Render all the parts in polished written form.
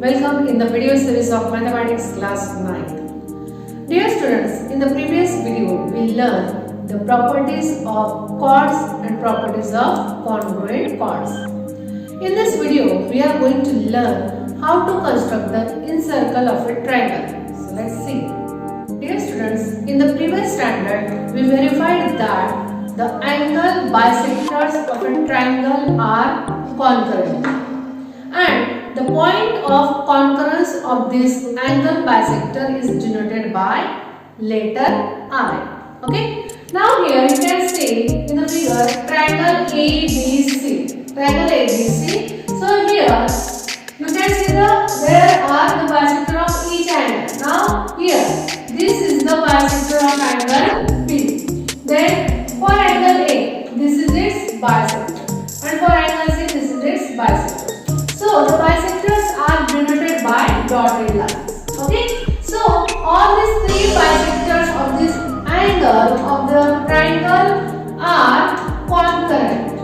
Welcome in the video series of Mathematics class 9. Dear students, in the previous video we learned the properties of chords and properties of congruent chords. In this video we are going to learn how to construct the incircle of a triangle. So let's see. Dear students, in the previous standard we verified that the angle bisectors of a triangle are concurrent, and the point of concurrence of this angle bisector is denoted by letter I. Okay. Now here you can see in the figure triangle ABC. Triangle ABC. So here you can see there are the bisector of each angle. Now here this is the bisector of angle B. Then for angle A this is its bisector, and for angle C this is its bisector. So the bisectors are denoted by dotted lines. Okay. So all these three bisectors of this angle of the triangle are concurrent.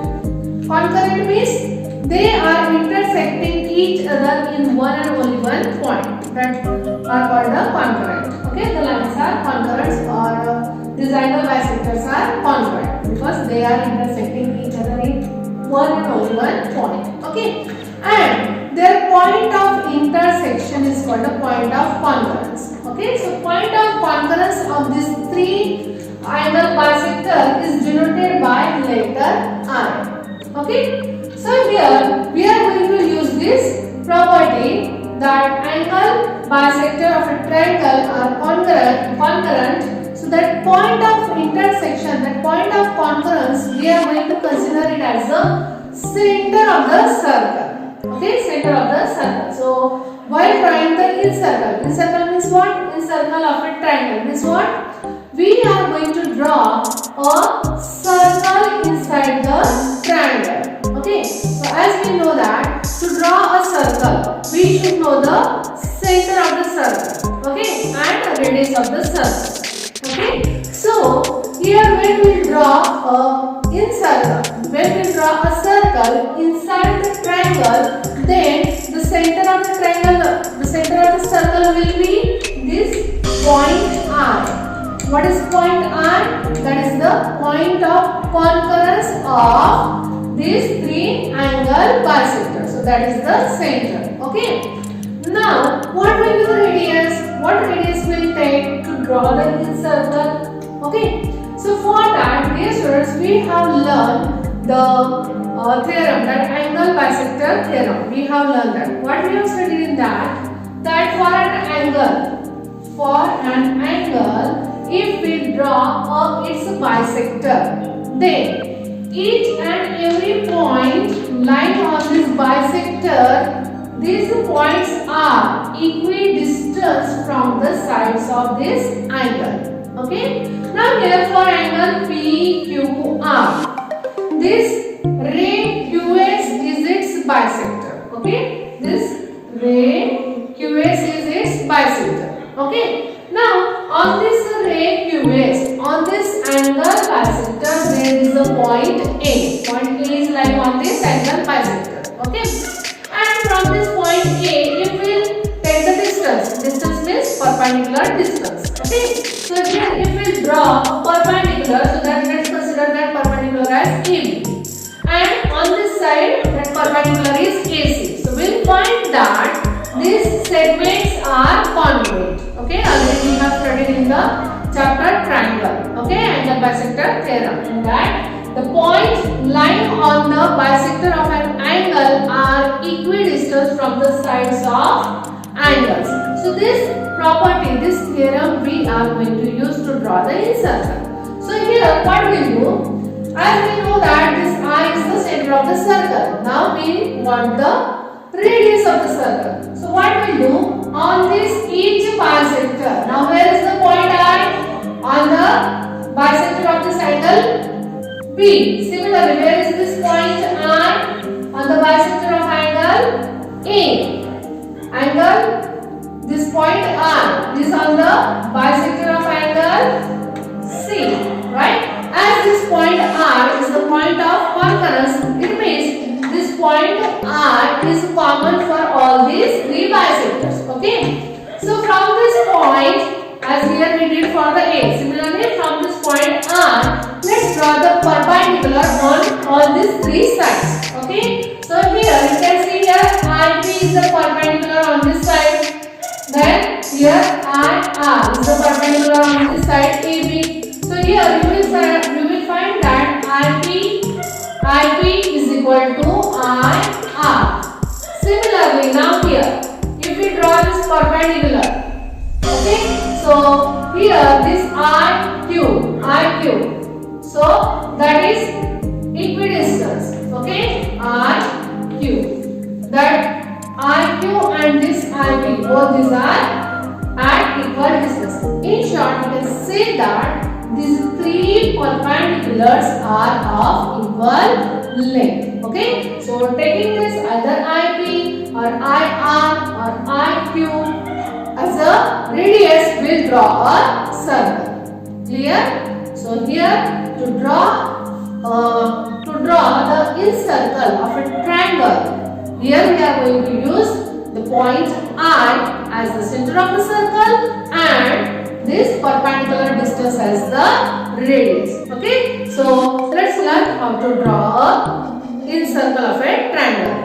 Concurrent means they are intersecting each other in one and only one point. That are called the concurrent. Okay. The lines are concurrent, or these angle bisectors are concurrent because they are intersecting each other in one and only one point. Okay. And their point of intersection is called a point of concurrence. Okay, so point of concurrence of these three angle bisector is denoted by letter I. Okay, so here we are going to use this property that angle bisector of a triangle are concurrent. So that point of intersection, that point of concurrence, we are going to consider it as the center of the circle. Okay, center of the circle. So while drawing the incircle means what? Incircle of a triangle means what? We are going to draw a circle inside the triangle. Okay, so as we know that to draw a circle we should know the center of the circle, okay, and the radius of the circle. Okay, so here when we draw a circle inside the triangle, then the center of the circle will be this point I. What is point I? That is the point of concurrence of these three angle bisectors. So that is the center. Okay. Now what will be the radius? What radius will take to draw the incircle? Okay. So for that, dear students, we have learned the theorem, that angle bisector theorem. We have learned that. What we have studied in that for an angle, if we draw its bisector, then each and every point lying on this bisector, these points are equidistant from the sides of this angle. Okay. Now here for angle PQR, this ray QS is its bisector. Okay, this ray QS is its bisector. Okay, now on this ray QS, on this angle bisector, there is a point A. Point A is lying on this angle bisector. Okay, and from this point A, if we take the distance, distance means perpendicular distance. Okay, so here if we draw a perpendicular, so that let's consider that perpendicular as AB, and on this side that perpendicular is AC. So we'll find that these segments are congruent. Okay, already we have studied in the chapter triangle. Okay, angle bisector theorem. In that the points lying on the bisector of an angle are equidistant from the sides of angles. So this property, this theorem, we are going to use to draw the incircle. So here what we do, as we know that this I is the center of the circle. Now we want the radius of the circle. So what we do, on this each bisector, now where is the point I? On the bisector of this angle B. Similarly, where is this point I? On the bisector of angle A. This point R is on the bisector of angle C, right? As this point R is the point of concurrence, it means this point R is common for all these three bisectors. draw the perpendicular on all these three sides. Okay. So here you can see here IP is the perpendicular on this side. Then here IR is the perpendicular on this side AB. So here you will find that IP is equal to IR. Similarly, now here if we draw this perpendicular, okay, so here this IQ, so that is equidistance, okay, IQ, that IQ and this IP, both these are at equal distance. In short, we can say that these three perpendiculars are of equal length. Okay, so taking this either IP or IR or IQ as a radius, will draw a circle. Clear? So here to draw the incircle of a triangle, here we are going to use the point I as the center of the circle and this perpendicular distance as the radius. Okay, so let's learn how to draw a incircle of a triangle.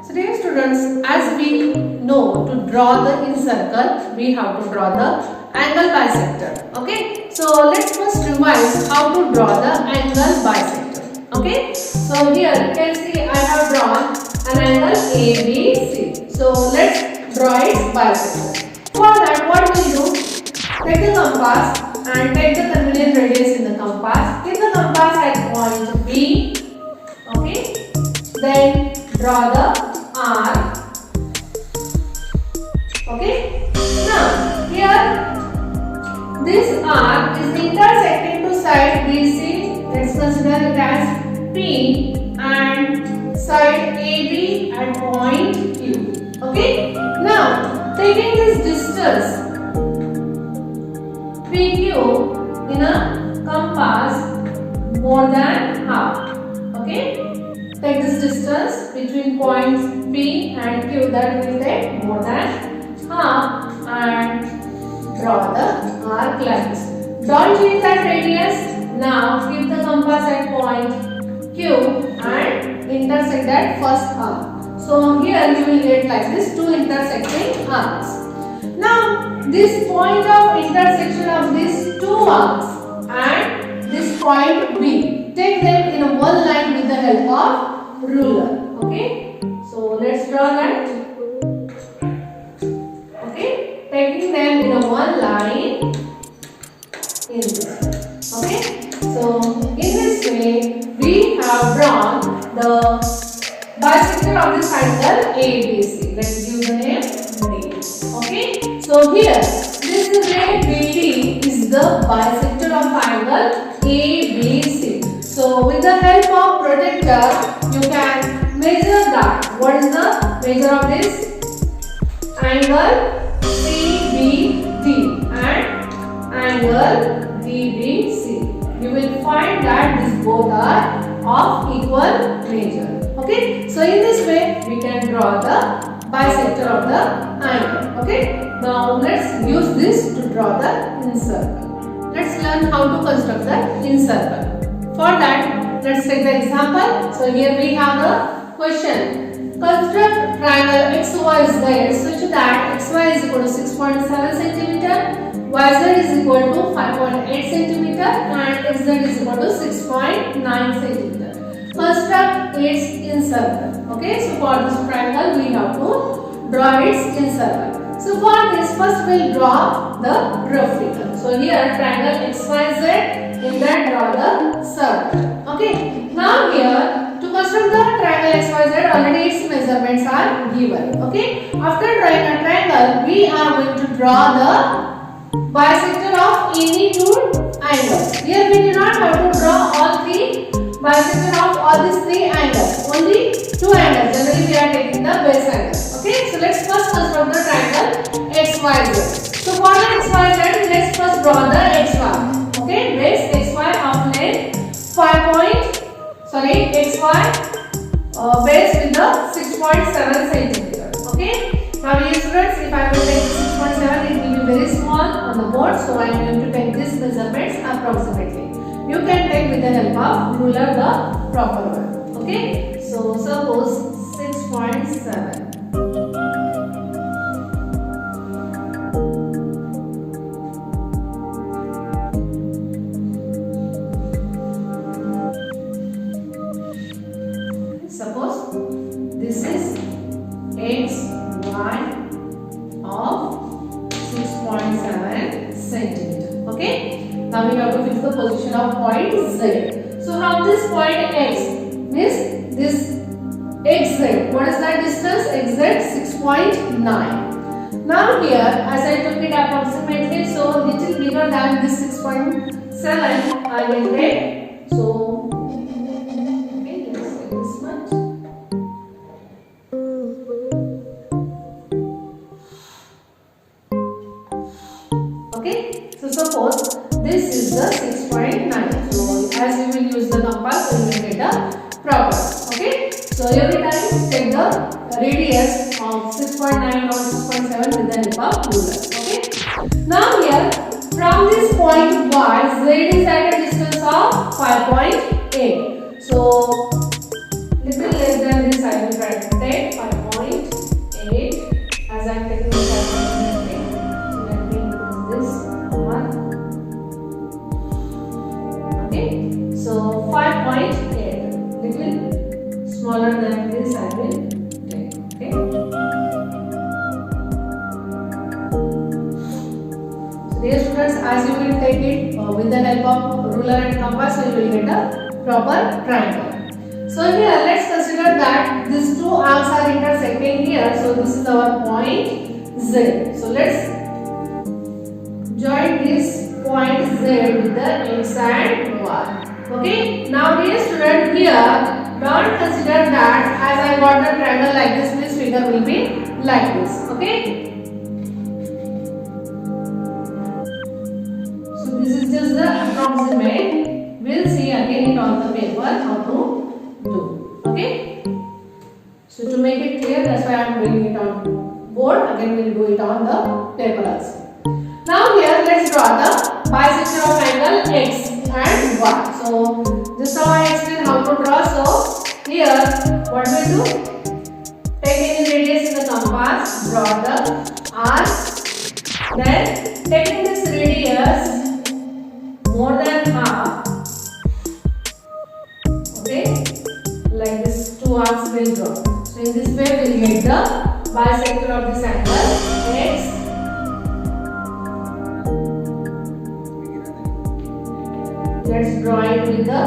So dear students, as we know, to draw the incircle we have to draw the angle bisector. Okay, so let's first revise how to draw the angle bisector. Okay, so here you can see I have drawn an angle ABC. So let's draw its bisector. For that, what we do? Take the compass and take the convenient radius in the compass. Keep the compass at point B. Okay, then draw the arc. Okay, now here this arc is intersecting to side BC. Let's consider it as P and side AB at point Q. Okay, now taking this distance PQ in a compass more than half. Okay, take this distance between points P and Q, that will take more than half, and draw the arc like this. Don't change that radius. Now keep the compass at point Q and intersect that first arc. So here you will get like this two intersecting arcs. Now this point of intersection of these two arcs and this point B, take them in a one line with the help of ruler. Okay, so let's draw that. Okay, taking them in a one line in this. Okay, so in this way we have drawn the bisector of this triangle ABC. Let's give the name D. Okay, so here this ray BD is the bisector of triangle ABC. So with the help of protractor you can measure that. What is the measure of this? Angle CBD and angle DBC. You will find that these both are of equal measure. Okay, so in this way we can draw the bisector of the angle. Okay, now let's use this to draw the incircle. Let's learn how to construct the incircle. For that, let's take the example. So here we have the question. Construct triangle XYZ such that XY is equal to 6.7 cm, YZ is equal to 5.8 cm and XZ is equal to 6.9 cm. Construct its incircle. Okay, so for this triangle we have to draw its incircle. So for this, first we'll draw the rough figure. So here triangle XYZ, in that draw the circle. Okay, now here to construct the triangle XYZ, already its measurements are given. Okay, after drawing a triangle, we are going to draw the bisector of any two angles. Here we do not have to draw all three bisector of all these three angles. Only two angles. Generally we are taking the base angle. Okay, so let's first construct the triangle XYZ. So for the XYZ, let's first draw the XY. Okay, base XY of length XY base with the 6.7 centimeter. Okay, now dear students, if I will take 6.7, it will be very small on the board, so I am going to take this measurements approximately. you can take with the help of ruler the proper one. Okay, so suppose 6.7. Suppose this is x, y of 6.7 centimeter. Okay, now we have to fix the position of point z. So from this point x means this xz, what is that distance? Xz 6.9. Now here as I took it approximately, so little bigger than this 6.7 I will take. So suppose this is the 6.9. So as you will use the compass, you will get a proper. Okay. So every time take the radius of 6.9 or 6.7 with the help of ruler. Okay. Now here from this point y, z is at a distance of 5.8. So little less than this I will try to take 5.8 as I am taking the calculator. So let me use this. So 5.8, little smaller than this I will take. Okay. So dear students, as you will take it with the help of ruler and compass, you will get a proper triangle. So here let's consider that these two arcs are intersecting here. So this is our point Z. So let's join this point Z with the x and y. Okay. Now dear student, here don't consider that as I got the triangle like this, means figure will be like this. Okay. So this is just the approximate. We'll see again it on the paper how to do. Okay. So to make it clear, that's why I am doing it on board. Again we'll do it on the paper also. Now here let's draw the bisector of angle x and y. So this how I explain how to draw. So here what we do? Take any radius in the compass, draw the arc. Then taking this radius more than half. Okay, like this two arcs will draw. So in this way we will get the bisector of this angle x. Let's draw it with the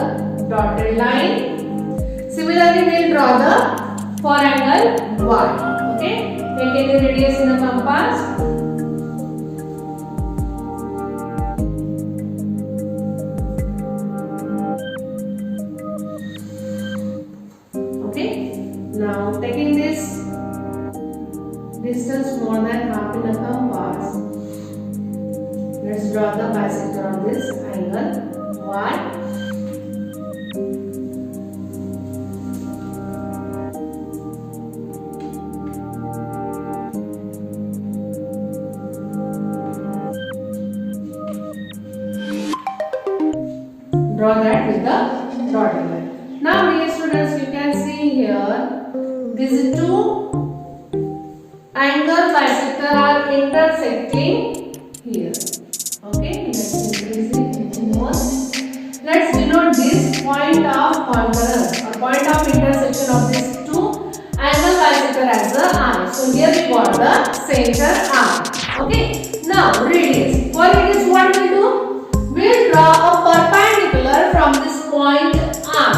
dotted line. Similarly, we'll draw the for angle y. Okay, take any radius in the compass. Okay, now taking this distance more than half in the compass, let's draw the bisector of this angle y. Draw that with the dotted line. Now dear students, you can see here these two angle bisector are intersecting here. Okay, let's increase it little more. Let's denote this point of concurrence or point of intersection of these two angle bisector as the arc. So here we got the center arc. Okay, now radius. For radius what we do? We'll draw a perpendicular from this point R.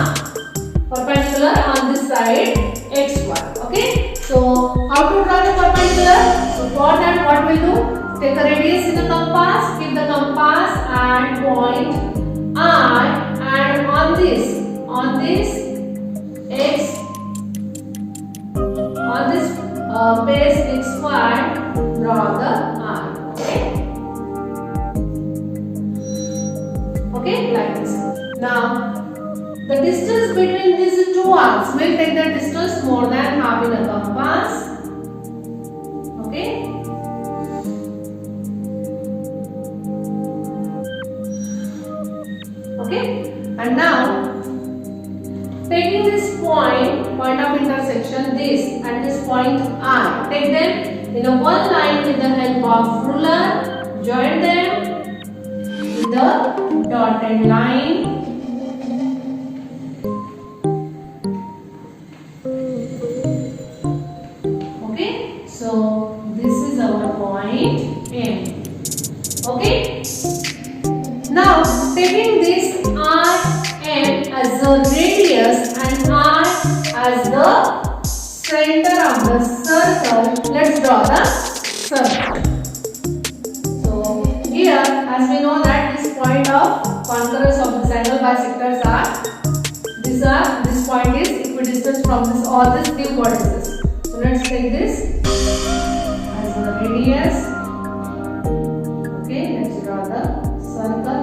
Perpendicular on this side xy. Okay. So how to draw the perpendicular? So for that what we'll do? Take the radius in the compass. Keep the compass at point R, and on this x on this base xy draw the arc. Okay. Okay, like this. Now, the distance between these two arcs, we'll take the distance more than half in a compass. Okay. Okay. point of intersection, this and this point R. Take them in a one line with the help of ruler. Join them with the dotted line. Okay, so this is our point M. Okay. Now taking this RM as the radius and R as the center of the circle, let's draw the circle. So here, as we know that this point of concurrence of this angle bisectors are this point is equidistant from this all these three vertices. So let's take this as the radius. Okay, let's draw the circle.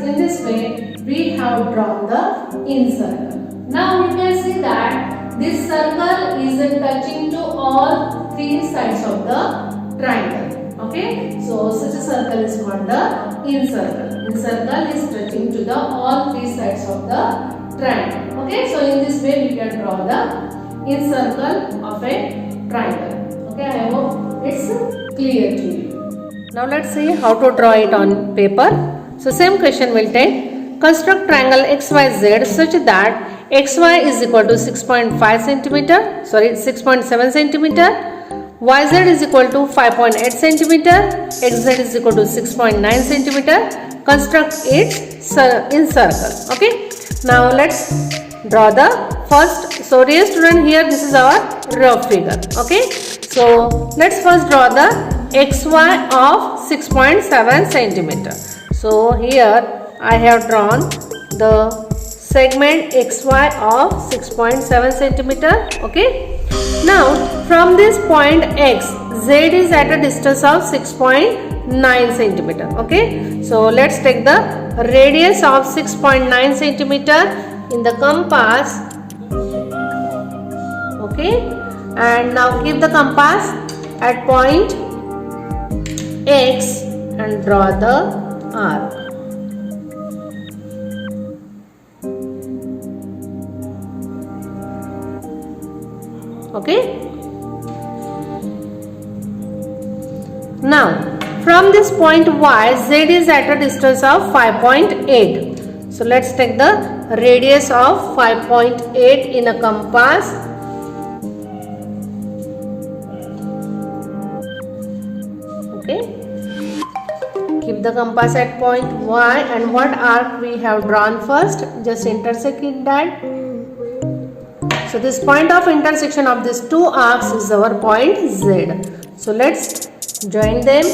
In this way, we have drawn the incircle. Now you can see that this circle is touching to all three sides of the triangle. Okay, so such a circle is called the incircle. Incircle is touching to the all three sides of the triangle. Okay, so in this way we can draw the incircle of a triangle. Okay, I hope it's clear to you. Now let's see how to draw it on paper. So same question will take. Construct triangle XYZ such that XY is equal to 6.5 centimeter. Sorry, 6.7 centimeter. YZ is equal to 5.8 centimeter. XZ is equal to 6.9 centimeter. Construct it in circle. Okay. Now let's draw the first. So dear student, here this is our rough figure. Okay. So let's first draw the XY of 6.7 centimeter. So here I have drawn the segment XY of 6.7 centimeter. Okay. Now from this point X, Z is at a distance of 6.9 centimeter. Okay. So let's take the radius of 6.9 centimeter in the compass. Okay. And now keep the compass at point X and draw the arc. Okay. Now from this point Y, Z is at a distance of 5.8. So let's take the radius of 5.8 in a compass. Okay. Keep the compass at point Y, and what arc we have drawn first, just intersect it that. So this point of intersection of these two arcs is our point Z. So let's join them.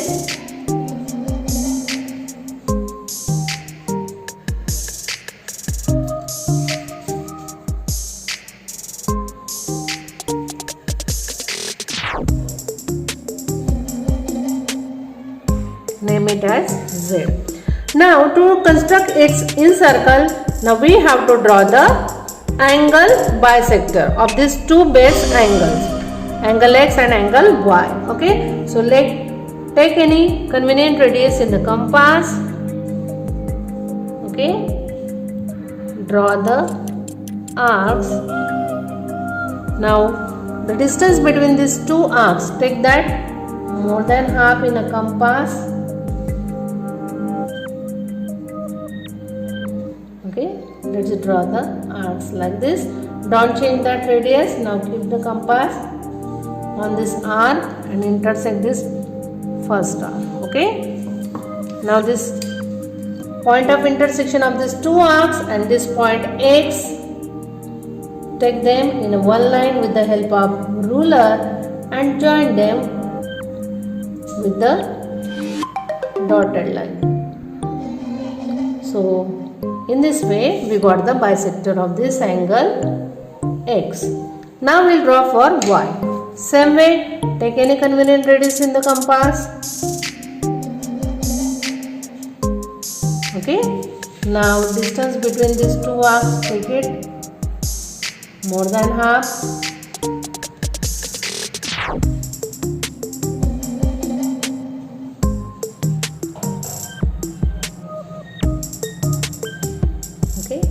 Name it as Z. Now to construct its incircle, now we have to draw the angle bisector of these two base angles, angle X and angle Y. Okay, so take any convenient radius in the compass. Okay, draw the arcs. Now the distance between these two arcs, take that more than half in a compass. Okay, let's draw the arcs like this. Don't change that radius. Now keep the compass on this arc and intersect this first arc. Okay, now this point of intersection of these two arcs and this point X, take them in a one line with the help of ruler and join them with the dotted line. So in this way we got the bisector of this angle X. Now we'll draw for Y. Same way, take any convenient radius in the compass. Okay, Now distance between these two arcs, take it more than half. Okay,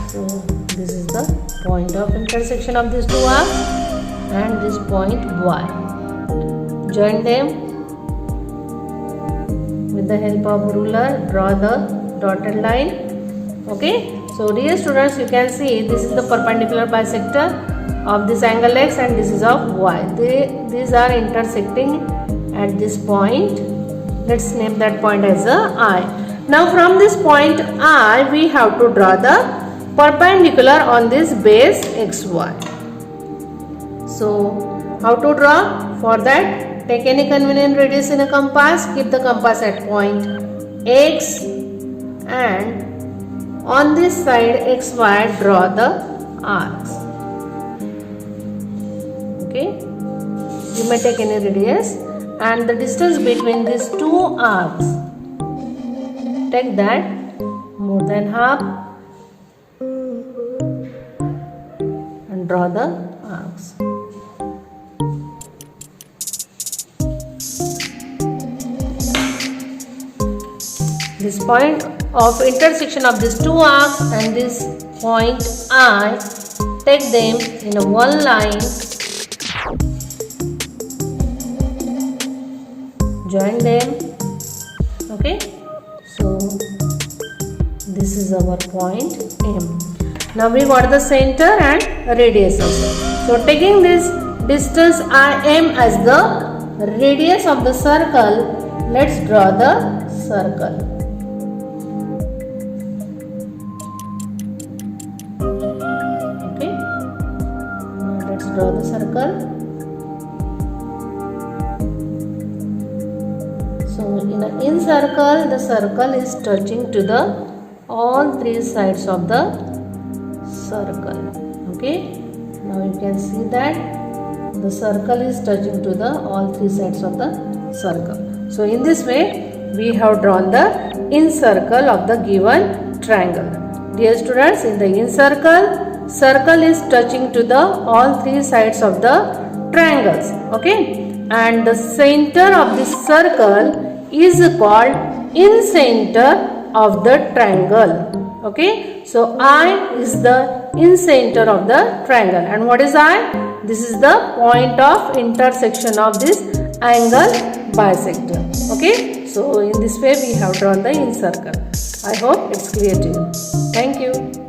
so this is the point of intersection of these two arcs and this point Y. Join them with the help of ruler, draw the dotted line. Okay, so dear students, you can see this is the perpendicular bisector of this angle X and this is of Y. These are intersecting at this point. Let's name that point as a I. Now from this point I, we have to draw the perpendicular on this base XY. So how to draw? For that, take any convenient radius in a compass, keep the compass at point X, and on this side XY draw the arcs. Okay, you may take any radius, and the distance between these two arcs, take that more than half and draw the arcs. This point of intersection of these two arcs and this point I, take them in a one line, join them. Okay, so this is our point M. Now we got the center and radius also. So taking this distance IM as the radius of the circle, let's draw the circle. Draw the circle. So in circle, the circle is touching to the all three sides of the circle. Okay, now you can see that the circle is touching to the all three sides of the circle. So in this way we have drawn the incircle of the given triangle. Dear students, in the incircle, circle is touching to the all three sides of the triangles. Okay, and the center of this circle is called incenter of the triangle. Okay, so I is the incenter of the triangle, and what is I? This is the point of intersection of this angle bisector. Okay, so in this way we have drawn the incircle. I hope it's clear to you. Thank you.